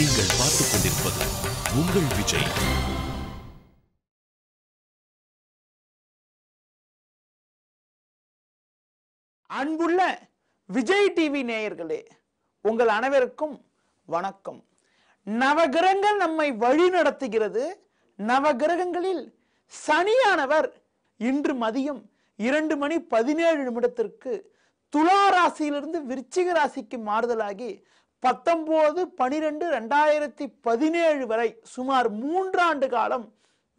நீங்கள் பார்த்துக் கொண்டிருப்பது உங்கள் விஜய். அன்புள்ள விஜய் டிவி நேயர்களே, உங்கள் அனைவருக்கும் வணக்கம். நவகிரகங்கள் நம்மை வழி நடத்துகிறது. நவகிரகங்களில் சனியானவர் இன்று மதியம் 2:17 துலா ராசியிலிருந்து விருச்சிக ராசிக்கு மாறுதலாகி 19/12/2017 வரை சுமார் 3 ஆண்டு காலம்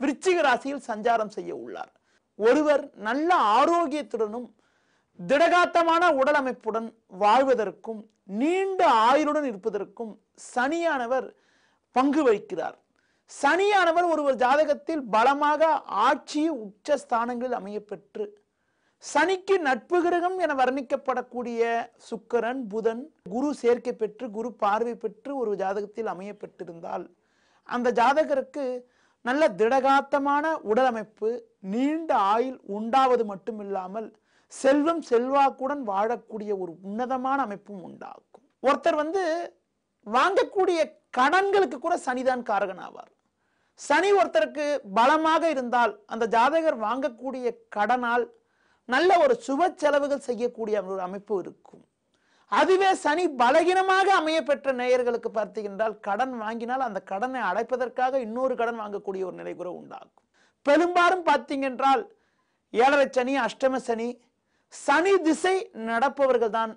விருச்சிக ராசியில் சஞ்சாரம் செய்ய உள்ளார். ஒருவர் நல்ல ஆரோக்கியத்துடனும் திடகாத்தமான உடல் அமைப்புடன் வாழ்வதற்கும் நீண்ட ஆயுளுடன் இருப்பதற்கும் சனியானவர் பங்கு வகிக்கிறார். சனியானவர் ஒருவர் ஜாதகத்தில் பலமாக ஆட்சி உச்ச ஸ்தானங்களில் அமையப்பெற்று சனிக்கு நட்பு கிரகம் என வர்ணிக்கப்படக்கூடிய சுக்கிரன், புதன், குரு சேர்க்கை பெற்று குரு பார்வை பெற்று ஒரு ஜாதகத்தில் அமையப்பட்டிருந்தால் அந்த ஜாதகருக்கு நல்ல திடகாத்தமான உடல் அமைப்பு, நீண்ட ஆயுள் உண்டாவது மட்டுமில்லாமல் செல்வம் செல்வாக்குடன் வாழக்கூடிய ஒரு உன்னதமான அமைப்பும் உண்டாகும். ஒருத்தர் வாங்கக்கூடிய கடன்களுக்கு கூட சனிதான் காரகன் ஆவார். சனி ஒருத்தருக்கு பலமாக இருந்தால் அந்த ஜாதகர் வாங்கக்கூடிய கடனால் நல்ல ஒரு சுப செலவுகள் செய்யக்கூடிய ஒரு அமைப்பு இருக்கும். அதுவே சனி பலகீனமாக அமைய பெற்ற நேயர்களுக்கு பார்த்தீங்கன்றால் கடன் வாங்கினால் அந்த கடனை அடைப்பதற்காக இன்னொரு கடன் வாங்கக்கூடிய ஒரு நிலை கூட உண்டாகும். பெரும்பாலும் பார்த்தீங்கன்றால் 7.5 சனி, அஷ்டம சனி, சனி திசை நடப்பவர்கள் தான்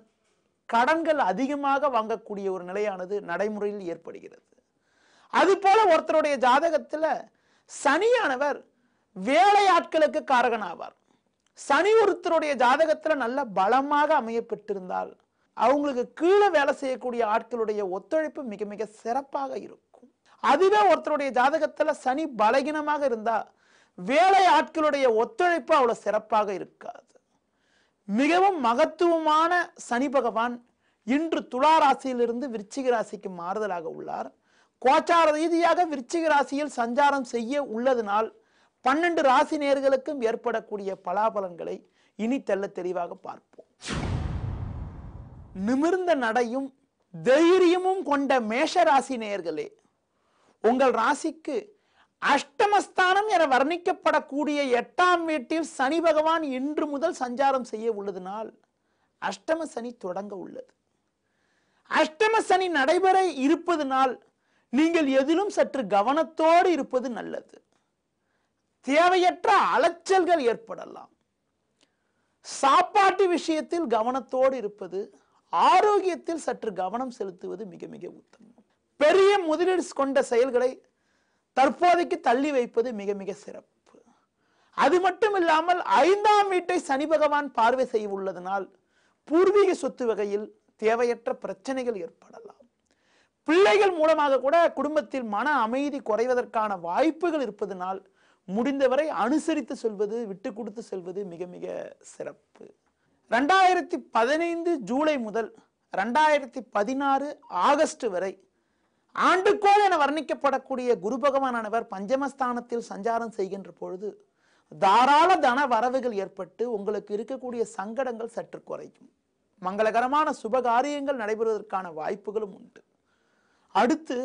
கடன்கள் அதிகமாக வாங்கக்கூடிய ஒரு நிலையானது நடைமுறையில் ஏற்படுகிறது. அதுபோல ஒருத்தருடைய ஜாதகத்தில் சனியானவர் வேலையாட்களுக்கு காரகன் ஆவார். சனி ஒருத்தருடைய ஜாதகத்தில் நல்ல பலமாக அமையப்பட்டிருந்தால் அவங்களுக்கு கீழே வேலை செய்யக்கூடிய ஆட்களுடைய ஒத்துழைப்பு மிக மிக சிறப்பாக இருக்கும். அதுவே ஒருத்தருடைய ஜாதகத்தில் சனி பலகீனமாக இருந்தால் வேலை ஆட்களுடைய ஒத்துழைப்பு அவ்வளவு சிறப்பாக இருக்காது. மிகவும் மகத்துவமான சனி பகவான் இன்று துலா ராசியிலிருந்து விருச்சிக ராசிக்கு மாறுதலாக உள்ளார். கோச்சார ரீதியாக விருச்சிக ராசியில் சஞ்சாரம் செய்ய உள்ளதனால் 12 ராசி நேயர்களுக்கும் ஏற்படக்கூடிய பலாபலன்களை இனி தெள்ள தெளிவாக பார்ப்போம். நிமிர்ந்த நடையும் தைரியமும் கொண்ட மேஷ ராசி நேயர்களே, உங்கள் ராசிக்கு அஷ்டமஸ்தானம் என வர்ணிக்கப்படக்கூடிய 8ஆம் வீட்டில் சனி பகவான் இன்று முதல் சஞ்சாரம் செய்ய உள்ளதனால் அஷ்டம சனி தொடங்க உள்ளது. அஷ்டம சனி நடைபெற இருப்பதனால் நீங்கள் எதிலும் சற்று கவனத்தோடு இருப்பது நல்லது. தேவையற்ற அலைச்சல்கள் ஏற்படலாம். சாப்பாட்டு விஷயத்தில் கவனத்தோடு இருப்பது, ஆரோக்கியத்தில் சற்று கவனம் செலுத்துவது மிக மிக உத்தமம். பெரிய முதலீடு கொண்ட செயல்களை தற்போதைக்கு தள்ளி வைப்பது மிக மிக சிறப்பு. அது மட்டும் இல்லாமல் 5ஆம் வீட்டை சனி பகவான் பார்வை செய்ய உள்ளதனால் பூர்வீக சொத்து வகையில் தேவையற்ற பிரச்சனைகள் ஏற்படலாம். பிள்ளைகள் மூலமாக கூட குடும்பத்தில் மன அமைதி குறைவதற்கான வாய்ப்புகள் இருப்பதனால் முடிந்தவரை அனுசரித்து செல்வது, விட்டு கொடுத்து செல்வது மிக மிக சிறப்பு. 2015 ஜூலை முதல் 2016 ஆகஸ்ட் வரை ஆண்டுக்கோள் என வர்ணிக்கப்படக்கூடிய குரு பகவானவர் பஞ்சமஸ்தானத்தில் சஞ்சாரம் செய்கின்ற பொழுது தாராள தன வரவுகள் ஏற்பட்டு உங்களுக்கு இருக்கக்கூடிய சங்கடங்கள் சற்று குறையும். மங்களகரமான சுபகாரியங்கள் நடைபெறுவதற்கான வாய்ப்புகளும் உண்டு. அடுத்து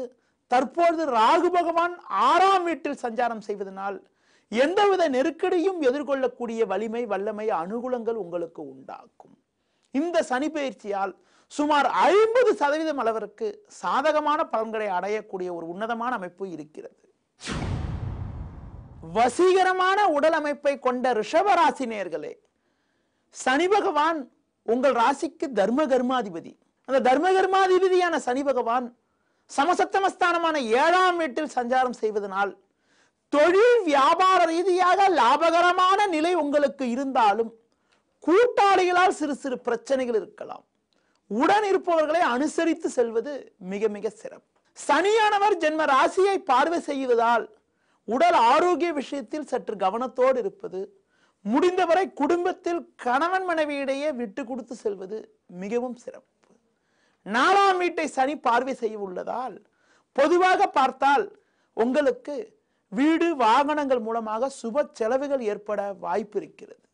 தற்பொழுது ராகு பகவான் 6ஆம் வீட்டில் சஞ்சாரம் செய்வதனால் எந்தவித நெருக்கடியும் எதிர்கொள்ளக்கூடிய வலிமை, வல்லமை, அனுகூலங்கள் உங்களுக்கு உண்டாகும். இந்த சனி பயிற்சியால் சுமார் 50% அளவிற்கு சாதகமான பலன்களை அடையக்கூடிய ஒரு உன்னதமான அமைப்பு இருக்கிறது. வசீகரமான உடல் அமைப்பை கொண்ட ரிஷபராசி நேயர்களே, சனி பகவான் உங்கள் ராசிக்கு தர்ம கர்மாதிபதி. அந்த தர்ம கர்மாதிபதியான சனி பகவான் சமசப்தமஸ்தானமான 7ஆம் வீட்டில் சஞ்சாரம் செய்வதனால் தொழில் வியாபார ரீதியாக லாபகரமான நிலை உங்களுக்கு இருந்தாலும் கூட்டாளிகளால் சிறு சிறு பிரச்சனைகள் இருக்கலாம். உடன் இருப்பவர்களை அனுசரித்து செல்வது மிக மிக சிறப்பு. சனியானவர் ஜென்ம ராசியை பார்வை செய்வதால் உடல் ஆரோக்கிய விஷயத்தில் சற்று கவனத்தோடு இருப்பது, முடிந்தவரை குடும்பத்தில் கணவன் மனைவியிடையே விட்டு கொடுத்து செல்வது மிகவும் சிறப்பு. 4ஆம் வீட்டை சனி பார்வை செய்ய உள்ளதால் பொதுவாக பார்த்தால் உங்களுக்கு வீடு வாகனங்கள் மூலமாக சுப செலவுகள் ஏற்பட வாய்ப்பு இருக்கிறது.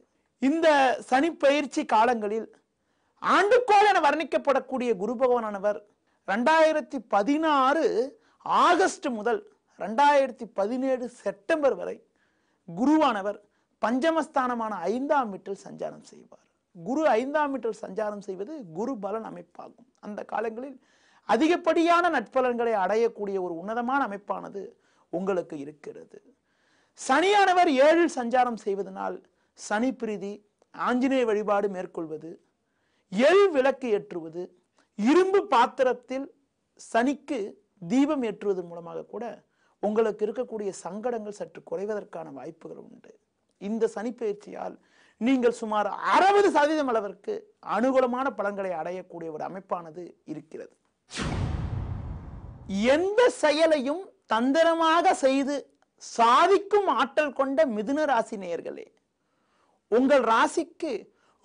இந்த சனி பயிற்சி காலங்களில் ஆண்டுக்கோள் என வர்ணிக்கப்படக்கூடிய குரு பகவானவர் 2016 ஆகஸ்ட் முதல் 2017 செப்டம்பர் வரை குருவானவர் பஞ்சமஸ்தானமான 5ஆம் வீட்டில் சஞ்சாரம் செய்வார். குரு 5ஆம் வீட்டில் சஞ்சாரம் செய்வது குரு பலன் அமைப்பாகும். அந்த காலங்களில் அதிகப்படியான நட்பலன்களை அடையக்கூடிய ஒரு உன்னதமான அமைப்பானது உங்களுக்கு இருக்கிறது. சனியானவர் 7இல் சஞ்சாரம் செய்வதனால் சனி பிரீதி, ஆஞ்சநேய வழிபாடு மேற்கொள்வது, எள் விளக்கு ஏற்றுவது, இரும்பு பாத்திரத்தில் சனிக்கு தீபம் ஏற்றுவதன் மூலமாக கூட உங்களுக்கு இருக்கக்கூடிய சங்கடங்கள் சற்று குறைவதற்கான வாய்ப்புகள் உண்டு. இந்த சனி பயிற்சியால் நீங்கள் சுமார் 60% அளவிற்கு அனுகூலமான பலன்களை அடையக்கூடிய ஒரு அமைப்பானது இருக்கிறது. எந்த செயலையும் தந்திரமாக செய்து சாதிக்கும் ஆற்றல் கொண்ட மிதுன ராசி நேயர்களே, உங்கள் ராசிக்கு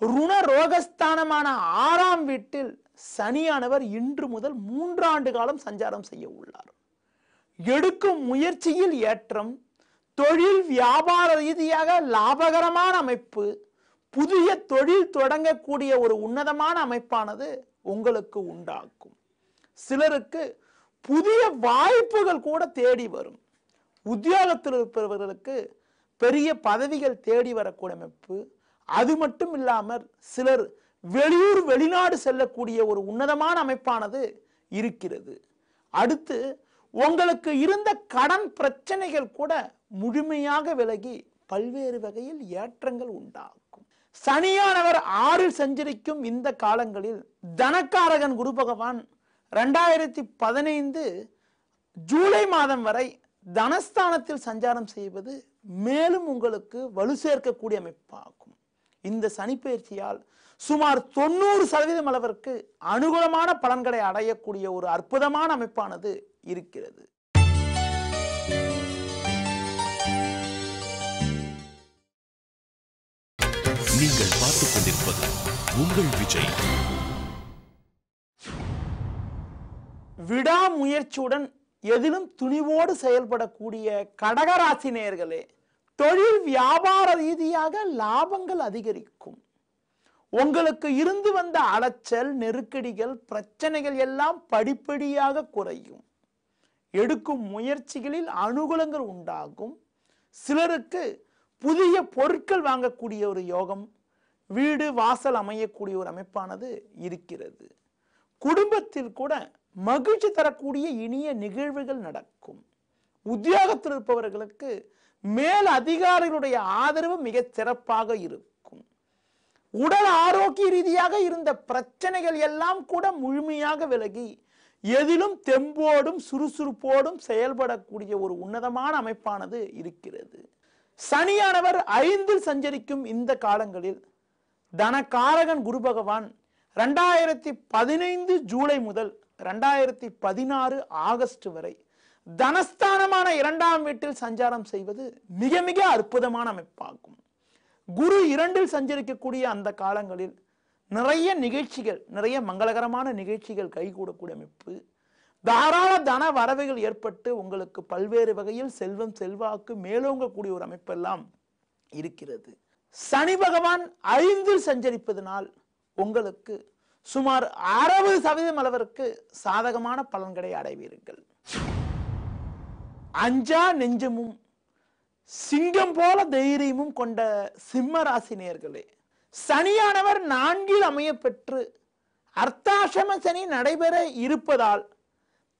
ருண ரோகஸ்தானமான 6ஆம் வீட்டில் சனியானவர் இன்று முதல் 3 ஆண்டு காலம் சஞ்சாரம் செய்ய உள்ளார். எடுக்கும் முயற்சியில் ஏற்றம், தொழில் வியாபார ரீதியாக லாபகரமான அமைப்பு, புதிய தொழில் தொடங்கக்கூடிய ஒரு உன்னதமான அமைப்பானது உங்களுக்கு உண்டாக்கும். சிலருக்கு புதிய வாய்ப்புகள் கூட தேடி வரும். உத்தியோகத்தில் இருப்பவர்களுக்கு பெரிய பதவிகள் தேடி வரக்கூடிய அமைப்பு. அது மட்டும் இல்லாமல் சிலர் வெளியூர் வெளிநாடு செல்லக்கூடிய ஒரு உன்னதமான அமைப்பானது இருக்கிறது. அடுத்து உங்களுக்கு இருந்த கடன் பிரச்சனைகள் கூட முழுமையாக விலகி பல்வேறு வகையில் ஏற்றங்கள் உண்டாகும். சனியானவர் 6இல் சஞ்சரிக்கும் இந்த காலங்களில் தனக்காரகன் குரு பகவான் 2015 ஜூலை மாதம் வரை தனஸ்தானத்தில் சஞ்சாரம் செய்வது மேலும் உங்களுக்கு வலு சேர்க்கக்கூடிய அமைப்பாகும். இந்த சனி பயிற்சியால் சுமார் 90% அளவிற்கு அனுகூலமான பலன்களை அடையக்கூடிய ஒரு அற்புதமான அமைப்பானது இருக்கிறது. நீங்கள் பார்த்துக் கொண்டிருப்பது உங்கள் விஜய். விடாமுயற்சியுடன் எதிலும் துணிவோடு செயல்படக்கூடிய கடகராசி நேயர்களே, தொழில் வியாபார ரீதியாக லாபங்கள் அதிகரிக்கும். உங்களுக்கு இருந்து வந்த அலைச்சல், நெருக்கடிகள், பிரச்சனைகள் எல்லாம் படிப்படியாக குறையும். எடுக்கும் முயற்சிகளில் அனுகூலங்கள் உண்டாகும். சிலருக்கு புதிய பொருட்கள் வாங்கக்கூடிய ஒரு யோகம், வீடு வாசல் அமையக்கூடிய ஒரு அமைப்பானது இருக்கிறது. குடும்பத்தில் கூட மகிழ்ச்சி தரக்கூடிய இனிய நிகழ்வுகள் நடக்கும். உத்தியோகத்தில் இருப்பவர்களுக்கு மேல் அதிகாரிகளுடைய ஆதரவு மிக சிறப்பாக இருக்கும். உடல் ஆரோக்கிய ரீதியாக இருந்த பிரச்சனைகள் எல்லாம் கூட முழுமையாக விலகி எதிலும் தெம்போடும் சுறுசுறுப்போடும் செயல்படக்கூடிய ஒரு உன்னதமான அமைப்பானது இருக்கிறது. சனியானவர் 5இல் சஞ்சரிக்கும் இந்த காலங்களில் தனகாரகன் குரு பகவான் 2015 ஜூலை முதல் 2016 ஆகஸ்ட் வரை தனஸ்தானமான 2ஆம் வீட்டில் சஞ்சாரம் செய்வது மிக மிக அற்புதமான அமைப்பாகும். குரு 2இல் சஞ்சரிக்கக்கூடிய அந்த காலங்களில் நிறைய நிகழ்ச்சிகள், நிறைய மங்களகரமான நிகழ்ச்சிகள் கைகூடக்கூடிய அமைப்பு, தாராள தன வரவுகள் ஏற்பட்டு உங்களுக்கு பல்வேறு வகையில் செல்வம் செல்வாக்கு மேலோங்கக்கூடிய ஒரு அமைப்பெல்லாம் இருக்கிறது. சனி பகவான் 5இல் சஞ்சரிப்பதனால் உங்களுக்கு சுமார் 60% அளவிற்கு சாதகமான பலன்களை அடைவீர்கள். அஞ்சா நெஞ்சமும் சிங்கம் போல தைரியமும் கொண்ட சிம்ம ராசி நேயர்களே, சனியானவர் 4இல் அமைய பெற்று அர்த்தாசிரம சனி நடைபெற இருப்பதால்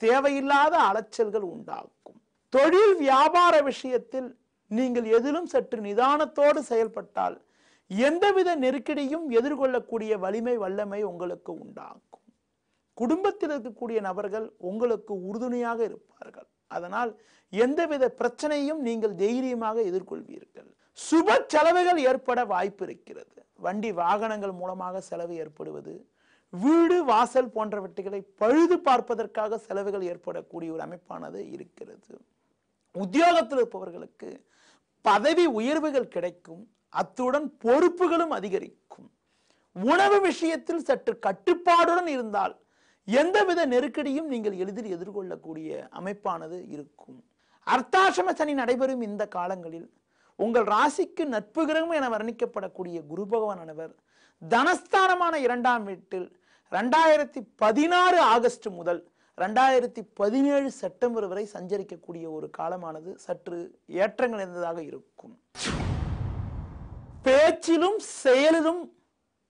தேவையில்லாத அலைச்சல்கள் உண்டாகும். தொழில் வியாபார விஷயத்தில் நீங்கள் எதிலும் சற்று நிதானத்தோடு செயல்பட்டால் எந்தவித நெருக்கடியும் எதிர்கொள்ளக்கூடிய வலிமை வல்லமை உங்களுக்கு உண்டாகும். குடும்பத்தில் இருக்கக்கூடிய நபர்கள் உங்களுக்கு உறுதுணையாக இருப்பார்கள். அதனால் எந்தவித பிரச்சனையும் நீங்கள் தைரியமாக எதிர்கொள்வீர்கள். சுப செலவுகள் ஏற்பட வாய்ப்பு இருக்கிறது. வண்டி வாகனங்கள் மூலமாக செலவு ஏற்படுவது, வீடு வாசல் போன்றவற்றை பழுது பார்ப்பதற்காக செலவுகள் ஏற்படக்கூடிய ஒரு அமைப்பானது இருக்கிறது. உத்தியோகத்தில் இருப்பவர்களுக்கு பதவி உயர்வுகள் கிடைக்கும். அத்துடன் பொறுப்புகளும் அதிகரிக்கும். உணவு விஷயத்தில் சற்று கட்டுப்பாடுடன் இருந்தால் எந்தவித நெருக்கடியும் நீங்கள் எளிதில் எதிர்கொள்ளக்கூடிய அமைப்பானது இருக்கும். அர்த்தாசிரம சனி நடைபெறும் இந்த காலங்களில் உங்கள் ராசிக்கு நட்பு கிரகம் என வர்ணிக்கப்படக்கூடிய குரு பகவானவர் தனஸ்தானமான 2ஆம் வீட்டில் 2016 ஆகஸ்ட் முதல் 2017 செப்டம்பர் வரை சஞ்சரிக்கக்கூடிய ஒரு காலமானது சற்று ஏற்றங்கள் நிறைந்ததாக இருக்கும். பேச்சிலும் செயலிலும்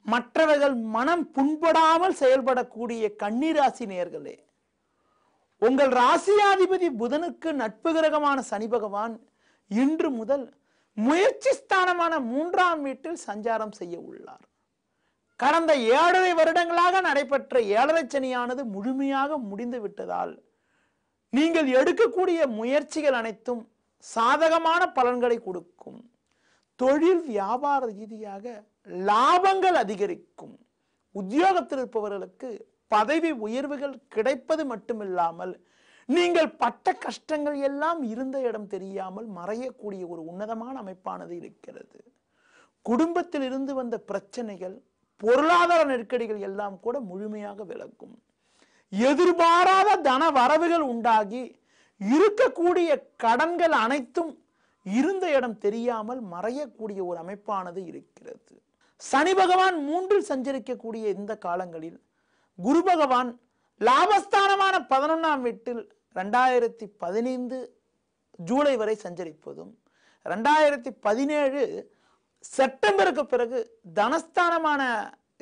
மற்றவர்கள் மனம் புண்படாமல் செயல்படக்கூடிய கன்னிராசி நேயர்களே, உங்கள் ராசியாதிபதி புதனுக்கு நட்பு கிரகமான சனி பகவான் இன்று முதல் முயற்சி ஸ்தானமான 3ஆம் வீட்டில் சஞ்சாரம் செய்ய உள்ளார். கடந்த 7.5 வருடங்களாக நடைபெற்ற 7.5 சனியானது முழுமையாக முடிந்து விட்டதால் நீங்கள் எடுக்கக்கூடிய முயற்சிகள் அனைத்தும் சாதகமான பலன்களை கொடுக்கும். தொழில் வியாபார ரீதியாக லாபங்கள் அதிகரிக்கும். உத்தியோகத்தில் இருப்பவர்களுக்கு பதவி உயர்வுகள் கிடைப்பது மட்டுமில்லாமல் நீங்கள் பட்ட கஷ்டங்கள் எல்லாம் இருந்த இடம் தெரியாமல் மறையக்கூடிய ஒரு உன்னதமான அமைப்பானது இருக்கிறது. குடும்பத்தில் இருந்து வந்த பிரச்சனைகள், பொருளாதார நெருக்கடிகள் எல்லாம் கூட முழுமையாக விலகும். எதிர்பாராத தன வரவுகள் உண்டாகி இருக்கக்கூடிய கடன்கள் அனைத்தும் இருந்த இடம் தெரியாமல் மறையக்கூடிய ஒரு அமைப்பானது இருக்கிறது. சனி பகவான் 3இல் சஞ்சரிக்கக்கூடிய இந்த காலங்களில் குரு பகவான் லாபஸ்தானமான 11ஆம் வீட்டில் 2015 ஜூலை வரை சஞ்சரிப்பதும் 2017 செப்டம்பருக்கு பிறகு தனஸ்தானமான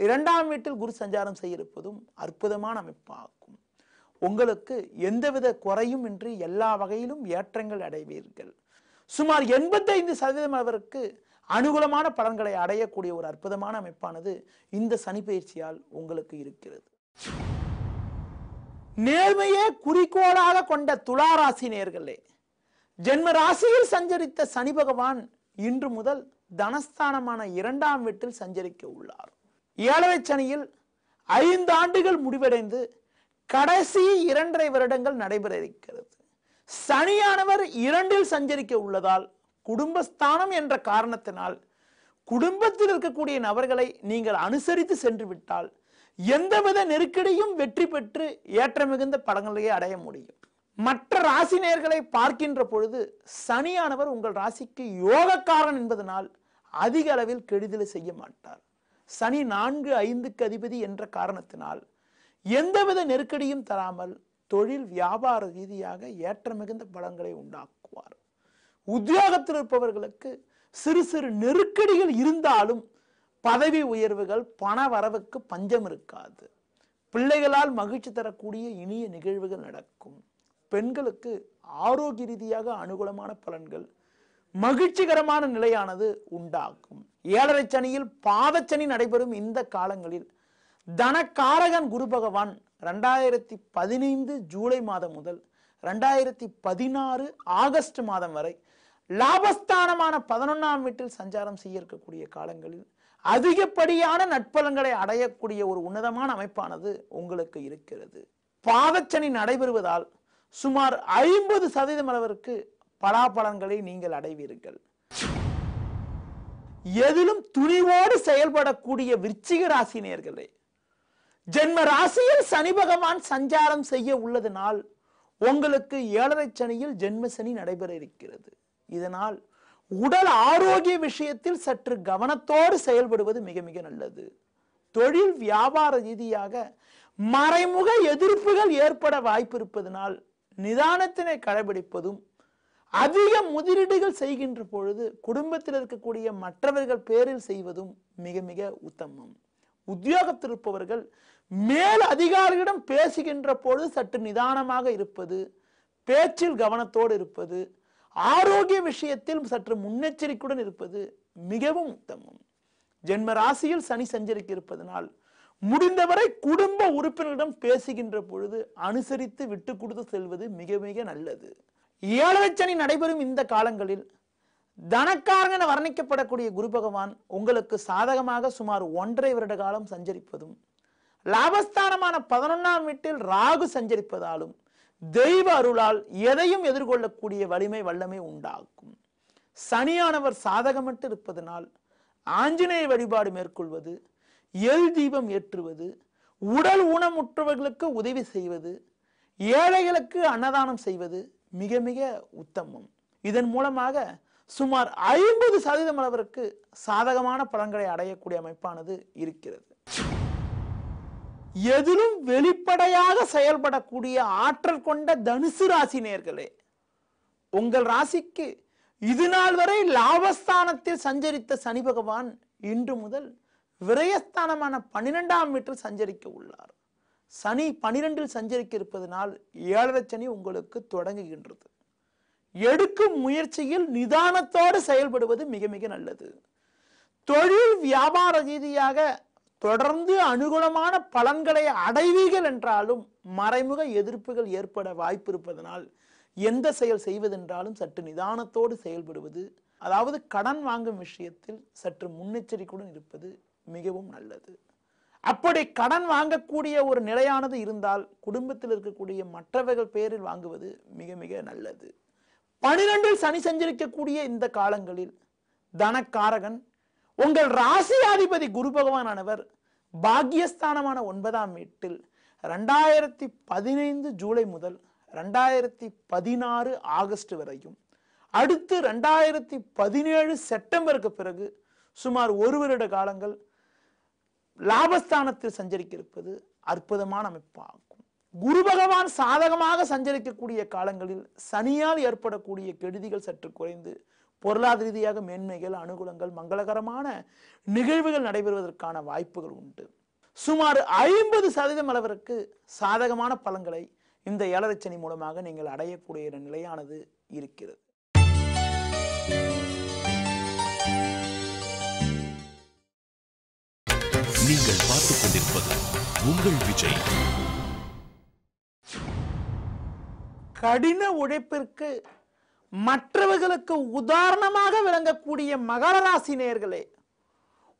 2ஆம் வீட்டில் குரு சஞ்சாரம் செய்ய இருப்பதும் அற்புதமான அமைப்பாகும். உங்களுக்கு எந்தவித குறையும் இன்றி எல்லா வகையிலும் ஏற்றங்கள் அடைவீர்கள். சுமார் 85% அளவிற்கு அனுகூலமான பலன்களை அடையக்கூடிய ஒரு அற்புதமான அமைப்பானது இந்த சனி பயிற்சியால் உங்களுக்கு இருக்கிறது. நேர்மையே குறிக்கோளாக கொண்ட துளாராசி நேயர்களே, ஜென்ம ராசியில் சஞ்சரித்த சனி பகவான் இன்று முதல் தனஸ்தானமான 2ஆம் வீட்டில் சஞ்சரிக்க உள்ளார். 7.5 சனியில் 5 ஆண்டுகள் முடிவடைந்து கடைசி 2.5 வருடங்கள் நடைபெற இருக்கிறது. சனியானவர் 2இல் சஞ்சரிக்க உள்ளதால் குடும்பஸ்தானம் என்ற காரணத்தினால் குடும்பத்தில் இருக்கக்கூடிய நபர்களை நீங்கள் அனுசரித்து சென்று விட்டால் எந்தவித நெருக்கடியும் வெற்றி பெற்று ஏற்ற மிகுந்த பலன்களையே அடைய முடியும். மற்ற ராசி நேயர்களை பார்க்கின்ற பொழுது சனியானவர் உங்கள் ராசிக்கு யோகக்காரன் என்பதனால் அதிக அளவில் கெடுதலை செய்ய மாட்டார். சனி 4, 5க்கு அதிபதி என்ற காரணத்தினால் எந்தவித நெருக்கடியும் தராமல் தொழில் வியாபார ரீதியாக ஏற்ற மிகுந்த பலன்களை உண்டாக்குவார். உத்தியோகத்தில் இருப்பவர்களுக்கு சிறு சிறு நெருக்கடிகள் இருந்தாலும் பதவி உயர்வுகள், பண வரவுக்கு பஞ்சம் இருக்காது. பிள்ளைகளால் மகிழ்ச்சி தரக்கூடிய இனிய நிகழ்வுகள் நடக்கும். பெண்களுக்கு ஆரோக்கிய ரீதியாக அனுகூலமான பலன்கள், மகிழ்ச்சிகரமான நிலையானது உண்டாகும். 7.5 சனியில் பாதச்சனி நடைபெறும் இந்த காலங்களில் தனக்காரகன் குரு பகவான் 2015 ஜூலை மாதம் முதல் 2016 ஆகஸ்ட் மாதம் வரை லாபஸ்தானமான 11ஆம் வீட்டில் சஞ்சாரம் செய்ய இருக்கக்கூடிய காலங்களில் அதிகப்படியான நட்பலன்களை அடையக்கூடிய ஒரு உன்னதமான அமைப்பானது உங்களுக்கு இருக்கிறது. பாதச்சனி நடைபெறுவதால் சுமார் 50% அளவிற்கு பலாபலன்களை நீங்கள் அடைவீர்கள். எதிலும் துணிவோடு செயல்படக்கூடிய விருச்சிக ராசி நேயர்களே, ஜென்ம ராசியில் சனி பகவான் சஞ்சாரம் செய்ய உள்ளதனால் உங்களுக்கு 7.5 சனியில் ஜென்ம சனி நடைபெற இருக்கிறது. இதனால் உடல் ஆரோக்கிய விஷயத்தில் சற்று கவனத்தோடு செயல்படுவது மிக மிக நல்லது. தொழில் வியாபார ரீதியாக மறைமுக எதிர்ப்புகள் ஏற்பட வாய்ப்பு இருப்பதனால் நிதானத்தினை கடைபிடிப்பதும், அதிக முதலீடுகள் செய்கின்ற பொழுது குடும்பத்தில் இருக்கக்கூடிய மற்றவர்கள் பேரில் செய்வதும் மிக மிக உத்தமம். உத்தியோகத்தில் இருப்பவர்கள் மேல் அதிகாரிகளிடம் பேசுகின்ற பொழுது சற்று நிதானமாக இருப்பது, பேச்சில் கவனத்தோடு இருப்பது, ஆரோக்கிய விஷயத்தில் சற்று முன்னெச்சரிக்கையுடன் இருப்பது மிகவும் உத்தமம். ஜென்ம ராசியில் சனி சஞ்சரிக்க இருப்பதனால் முடிந்தவரை குடும்ப உறுப்பினரிடம் பேசுகின்ற பொழுது அனுசரித்து விட்டு கொடுத்து செல்வது மிக மிக நல்லது. 7.5 சனி நடைபெறும் இந்த காலங்களில் தனக்காரன் வர்ணிக்கப்படக்கூடிய குரு பகவான் உங்களுக்கு சாதகமாக சுமார் 1.5 வருட காலம் சஞ்சரிப்பதும், லாபஸ்தானமான 11ஆம் வீட்டில் ராகு சஞ்சரிப்பதாலும் தெய்வ அருளால் எதையும் எதிர்கொள்ளக்கூடிய வலிமை வல்லமை உண்டாகும். சனியானவர் சாதகமற்று இருப்பதனால் ஆஞ்சநேய வழிபாடு மேற்கொள்வது, எல் தீபம் ஏற்றுவது, உடல் ஊனமுற்றவர்களுக்கு உதவி செய்வது, ஏழைகளுக்கு அன்னதானம் செய்வது மிக மிக உத்தமம். இதன் மூலமாக சுமார் 50% அளவிற்கு சாதகமான பலன்களை அடையக்கூடிய அமைப்பானது இருக்கிறது. எதிலும் வெளிப்படையாக செயல்படக்கூடிய ஆற்றல் கொண்ட தனுசு ராசி நேயர்களே, உங்கள் ராசிக்கு இது நாள் வரை லாபஸ்தானத்தில் சஞ்சரித்த சனி பகவான் இன்று முதல் விரயஸ்தானமான 12ஆம் வீட்டில் சஞ்சரிக்க உள்ளார். சனி 12இல் சஞ்சரிக்க இருப்பதனால் 7 சனி உங்களுக்கு தொடங்குகின்றது. எடுக்கும் முயற்சியில் நிதானத்தோடு செயல்படுவது மிக மிக நல்லது. தொழில் வியாபார ரீதியாக தொடர்ந்து அனுகூலமான பலன்களை அடைவீர்கள் என்றாலும் மறைமுக எதிர்ப்புகள் ஏற்பட வாய்ப்பு இருப்பதனால் எந்த செயல் செய்வதென்றாலும் சற்று நிதானத்தோடு செயல்படுவது, அதாவது கடன் வாங்கும் விஷயத்தில் சற்று முன்னெச்சரிக்கையுடன் இருப்பது மிகவும் நல்லது. அப்படி கடன் வாங்கக்கூடிய ஒரு நிலையானது இருந்தால் குடும்பத்தில் இருக்கக்கூடிய மற்றவர்கள் பேரில் வாங்குவது மிக மிக நல்லது. 12இல் சனி சஞ்சரிக்கக்கூடிய இந்த காலங்களில் தனக்காரகன் உங்கள் ராசியாதிபதி குரு பகவானவர் பாக்கியஸ்தானமான 9ஆம் வீட்டில் 2015 ஜூலை முதல் 2016 ஆகஸ்ட் வரையும், அடுத்து 2017 செப்டம்பருக்கு பிறகு சுமார் 1 வருட காலங்கள் லாபஸ்தானத்தில் சஞ்சரிக்க இருப்பது அற்புதமான அமைப்பாகும். குரு பகவான் சாதகமாக சஞ்சரிக்கக்கூடிய காலங்களில் சனியால் ஏற்படக்கூடிய கெடுதிகள் சற்று குறைந்து பொருளாதார ரீதியாக மேன்மைகள், அனுகூலங்கள், மங்களகரமான நிகழ்வுகள் நடைபெறுவதற்கான வாய்ப்புகள் உண்டு. சுமார் 50% அளவிற்கு சாதகமான பலன்களை இந்த 7 சனி மூலமாக நீங்கள் அடையக்கூடிய நிலையானது இருக்கிறது. நீங்கள் பார்த்துக் கொண்டிருப்பது உங்கள் விஜய். கடின உழைப்பிற்கு மற்றவர்களுக்கு உதாரணமாக விளங்கக்கூடிய மகர ராசி நேயர்களே,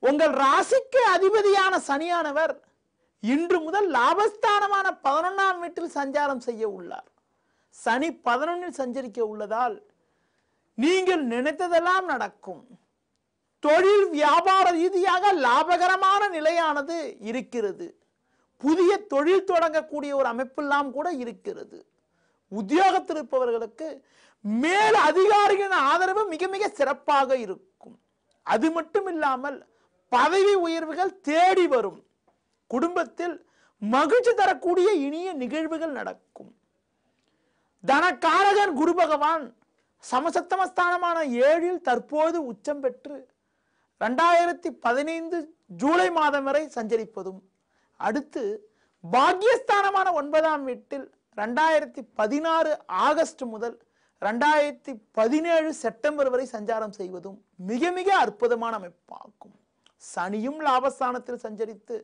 உங்கள் ராசிக்கு அதிபதியான சனியானவர் இன்று முதல் லாபஸ்தானமான 11ஆம் வீட்டில் சஞ்சாரம் செய்ய உள்ளார். சனி 11இல் சஞ்சரிக்க உள்ளதால் நீங்கள் நினைத்ததெல்லாம் நடக்கும். தொழில் வியாபார ரீதியாக லாபகரமான நிலையானது இருக்கிறது. புதிய தொழில் தொடங்கக்கூடிய ஒரு அமைப்பெல்லாம் கூட இருக்கிறது. உத்தியோகத்தில் இருப்பவர்களுக்கு மேல் அதிகாரிகளின் ஆதரவு மிக மிக சிறப்பாக இருக்கும். அது மட்டும் இல்லாமல் பதவி உயர்வுகள் தேடி வரும். குடும்பத்தில் மகிழ்ச்சி தரக்கூடிய இனிய நிகழ்வுகள் நடக்கும். தனக்காரகன் குரு பகவான் சமசப்தமஸ்தானமான 7இல் தற்போது உச்சம் பெற்று 2015 ஜூலை மாதம் வரை சஞ்சரிப்பதும், அடுத்து பாக்கியஸ்தானமான 9ஆம் வீட்டில் 2016 ஆகஸ்ட் முதல் 2017 செப்டம்பர் வரை சஞ்சாரம் செய்வதும் மிக மிக அற்புதமான அமைப்பாகும். சனியும் லாபஸ்தானத்தில் சஞ்சரித்து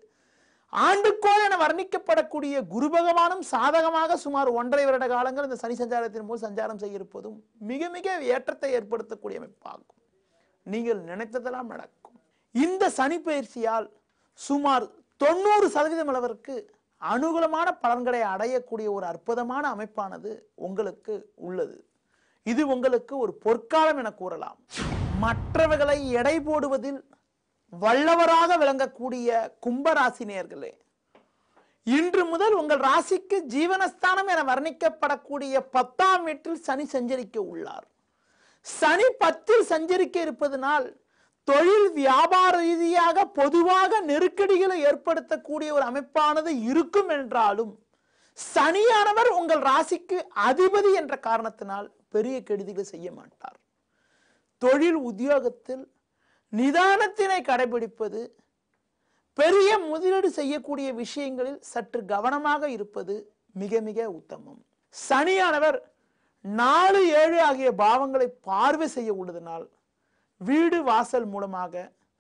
ஆண்டுக்கோள் என வர்ணிக்கப்படக்கூடிய குரு பகவானும் சாதகமாக சுமார் 1.5 வருட காலங்கள் இந்த சனி சஞ்சாரத்தின் மூலம் சஞ்சாரம் செய்ய இருப்பதும் மிக மிக ஏற்றத்தை ஏற்படுத்தக்கூடிய அமைப்பாகும். நீங்கள் நினைத்ததெல்லாம் நடக்கும். இந்த சனி பயிற்சியால் சுமார் 90% அளவிற்கு அனுகூலமான பலன்களை அடையக்கூடிய ஒரு அற்புதமான அமைப்பானது உங்களுக்கு உள்ளது. இது உங்களுக்கு ஒரு பொற்காலம் என கூறலாம். மற்றவர்களை எடை போடுவதில் வல்லவராக விளங்கக்கூடிய கும்பராசி நேயர்களே, இன்று முதல் உங்கள் ராசிக்கு ஜீவனஸ்தானம் என வர்ணிக்கப்படக்கூடிய 10ஆம் வீட்டில் சனி சஞ்சரிக்க உள்ளார். சனி 10இல் சஞ்சரிக்க இருப்பதனால் தொழில் வியாபார ரீதியாக பொதுவாக நெருக்கடிகளை ஏற்படுத்தக்கூடிய ஒரு அமைப்பானது இருக்கும் என்றாலும் சனியானவர் உங்கள் ராசிக்கு அதிபதி என்ற காரணத்தினால் பெரிய கெடுதிகளை செய்ய மாட்டார். தொழில் உத்தியோகத்தில் நிதானத்தினை கடைபிடிப்பது, பெரிய முதலீடு செய்யக்கூடிய விஷயங்களில் சற்று கவனமாக இருப்பது மிக மிக உத்தமம். சனியானவர் 4, 7 ஆகிய பாவங்களை பார்வை செய்ய உள்ளதனால் வீடு வாசல் மூலமாக,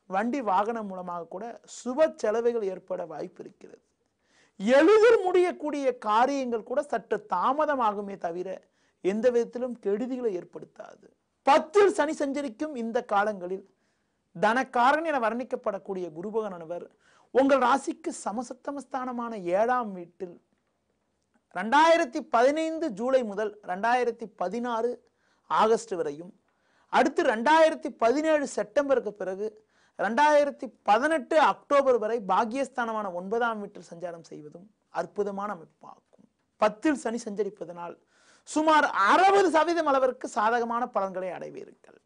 வண்டி வாகனம் மூலமாக கூட சுப செலவுகள் ஏற்பட வாய்ப்பு இருக்கிறது. எளிதில் முடியக்கூடிய காரியங்கள் கூட சற்று தாமதமாகுமே தவிர எந்த விதத்திலும் கெடுதிகளை ஏற்படுத்தாது. 10இல் சனி சஞ்சரிக்கும் இந்த காலங்களில் தனக்காரன் என வர்ணிக்கப்படக்கூடிய குருபகவானவர் உங்கள் ராசிக்கு சமசப்தமஸ்தானமான 7ஆம் வீட்டில் 2015 ஜூலை முதல் 2016 ஆகஸ்ட் வரையும், அடுத்து 2017 செப்டம்பருக்கு பிறகு 2018 அக்டோபர் வரை பாக்கியஸ்தானமான 9ஆம் வீட்டில் சஞ்சாரம் செய்வதும் அற்புதமான அமைப்பாகும். 10இல் சனி சஞ்சரிப்பதனால் சுமார் 60% அளவிற்கு சாதகமான பலன்களை அடைவீர்கள்.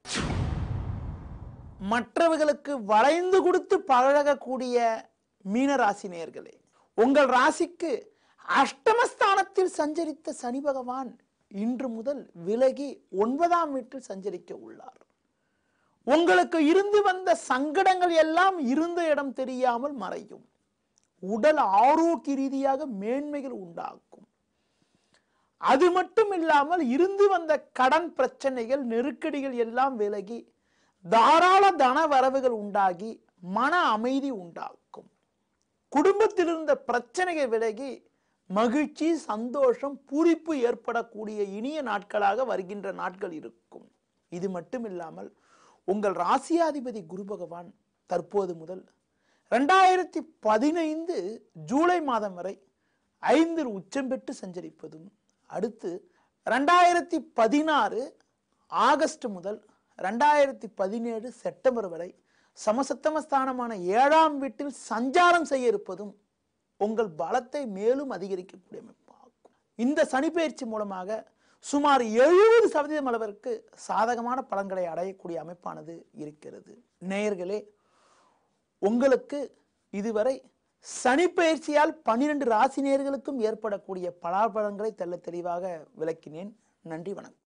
மற்றவர்களுக்கு வளைந்து கொடுத்து பழகக்கூடிய மீனராசி நேயர்களே, உங்கள் ராசிக்கு அஷ்டமஸ்தானத்தில் சஞ்சரித்த சனி பகவான் இன்று முதல் விலகி 9ஆம் வீட்டில் சஞ்சரிக்க உள்ளார். உங்களுக்கு இருந்து வந்த சங்கடங்கள் எல்லாம் இருந்த இடம் தெரியாமல் மறையும். உடல் ஆரோக்கிய ரீதியாக மேன்மைகள் உண்டாகும். அது மட்டும் இல்லாமல் இருந்து வந்த கடன் பிரச்சனைகள் நெருக்கடிகள் எல்லாம் விலகி தாராள தன வரவுகள் உண்டாகி மன அமைதி உண்டாகும். குடும்பத்தில் இருந்த பிரச்சனைகள் விலகி மகிழ்ச்சி சந்தோஷம் பூரிப்பு ஏற்படக்கூடிய இனிய நாட்களாக வருகின்ற நாட்கள் இருக்கும். இது மட்டும் இல்லாமல் உங்கள் ராசியாதிபதி குரு பகவான் தற்போது முதல் 2015 ஜூலை மாதம் வரை 5 உச்சம் பெற்று சஞ்சரிப்பதும், அடுத்து 2016 ஆகஸ்ட் முதல் 2017 செப்டம்பர் வரை சமசப்தமஸ்தானமான 7ஆம் வீட்டில் சஞ்சாரம் செய்ய இருப்பதும் உங்கள் பலத்தை மேலும் அதிகரிக்கக்கூடிய அமைப்பாகும். இந்த சனிப்பெயர்ச்சி மூலமாக சுமார் 70% அளவிற்கு சாதகமான பலன்களை அடையக்கூடிய அமைப்பானது இருக்கிறது. நேயர்களே, உங்களுக்கு இதுவரை சனிப்பெயர்ச்சியால் 12 ராசி நேயர்களுக்கும் ஏற்படக்கூடிய பலாபலன்களை தெள்ள தெளிவாக விளக்கினேன். நன்றி, வணக்கம்.